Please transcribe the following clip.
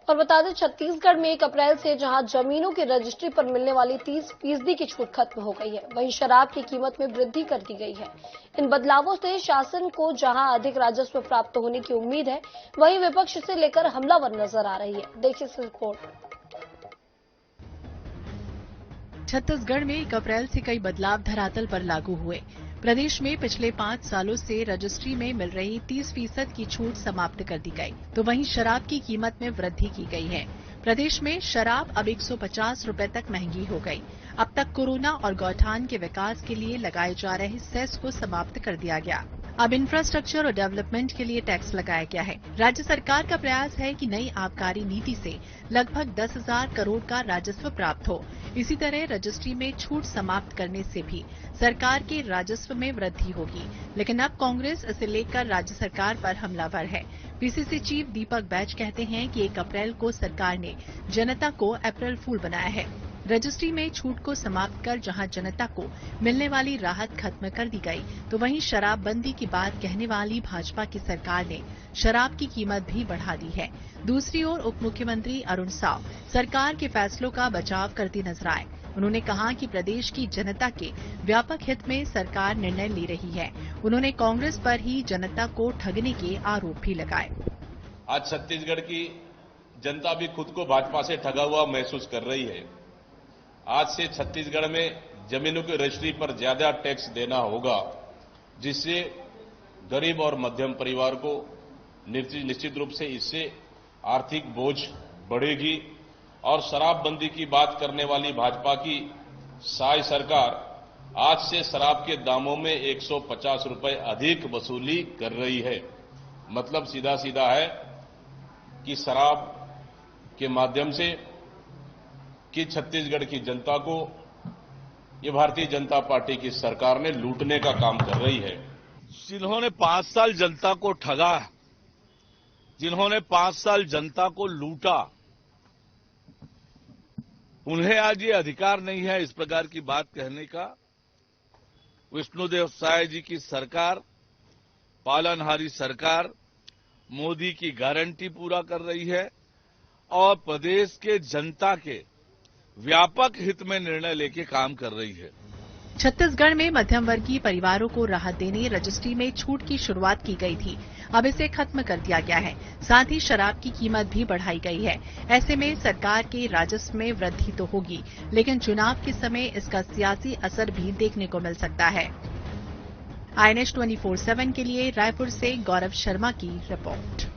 और बता दें, छत्तीसगढ़ में 1 अप्रैल से जहां जमीनों की रजिस्ट्री पर मिलने वाली 30% की छूट खत्म हो गई है, वहीं शराब की कीमत में वृद्धि कर दी गई है। इन बदलावों से शासन को जहां अधिक राजस्व प्राप्त होने की उम्मीद है, वहीं विपक्ष से लेकर हमलावर नजर आ रही है। देखिए इस रिपोर्ट। छत्तीसगढ़ में 1 अप्रैल से कई बदलाव धरातल पर लागू हुए। प्रदेश में पिछले 5 सालों से रजिस्ट्री में मिल रही 30% की छूट समाप्त कर दी गई, तो वहीं शराब की कीमत में वृद्धि की गई है। प्रदेश में शराब अब 150 रुपए तक महंगी हो गई। अब तक कोरोना और गौठान के विकास के लिए लगाए जा रहे सेस को समाप्त कर दिया गया। अब इंफ्रास्ट्रक्चर और डेवलपमेंट के लिए टैक्स लगाया गया है। राज्य सरकार का प्रयास है कि नई आबकारी नीति से लगभग 10,000 करोड़ का राजस्व प्राप्त हो। इसी तरह रजिस्ट्री में छूट समाप्त करने से भी सरकार के राजस्व में वृद्धि होगी। लेकिन अब कांग्रेस इसे लेकर राज्य सरकार पर हमलावर है। पीसीसी चीफ दीपक बैज कहते हैं कि 1 अप्रैल को सरकार ने जनता को अप्रैल फूल बनाया है। रजिस्ट्री में छूट को समाप्त कर जहां जनता को मिलने वाली राहत खत्म कर दी गई, तो वहीं शराबबंदी की बात कहने वाली भाजपा की सरकार ने शराब की कीमत भी बढ़ा दी है। दूसरी ओर उप मुख्यमंत्री अरुण साव सरकार के फैसलों का बचाव करते नजर आए। उन्होंने कहा कि प्रदेश की जनता के व्यापक हित में सरकार निर्णय ले रही है। उन्होंने कांग्रेस पर ही जनता को ठगने के आरोप भी लगाए। आज छत्तीसगढ़ की जनता भी खुद को भाजपा से ठगा हुआ महसूस कर रही है। आज से छत्तीसगढ़ में जमीनों की रजिस्ट्री पर ज्यादा टैक्स देना होगा, जिससे गरीब और मध्यम परिवार को निश्चित रूप से इससे आर्थिक बोझ बढ़ेगी। और शराबबंदी की बात करने वाली भाजपा की साई सरकार आज से शराब के दामों में 150 रुपए अधिक वसूली कर रही है। मतलब सीधा सीधा है कि शराब के माध्यम से कि छत्तीसगढ़ की जनता को ये भारतीय जनता पार्टी की सरकार ने लूटने का काम कर रही है। जिन्होंने 5 साल जनता को ठगा, जिन्होंने 5 साल जनता को लूटा, उन्हें आज ये अधिकार नहीं है इस प्रकार की बात कहने का। विष्णुदेव साय जी की सरकार, पालनहारी सरकार, मोदी की गारंटी पूरा कर रही है और प्रदेश के जनता के व्यापक हित में निर्णय लेके काम कर रही है। छत्तीसगढ़ में मध्यम वर्गीय परिवारों को राहत देने रजिस्ट्री में छूट की शुरुआत की गई थी। अब इसे खत्म कर दिया गया है। साथ ही शराब की कीमत भी बढ़ाई गई है। ऐसे में सरकार के राजस्व में वृद्धि तो होगी, लेकिन चुनाव के समय इसका सियासी असर भी देखने को मिल सकता है। INS 24/7 के लिए रायपुर से गौरव शर्मा की रिपोर्ट।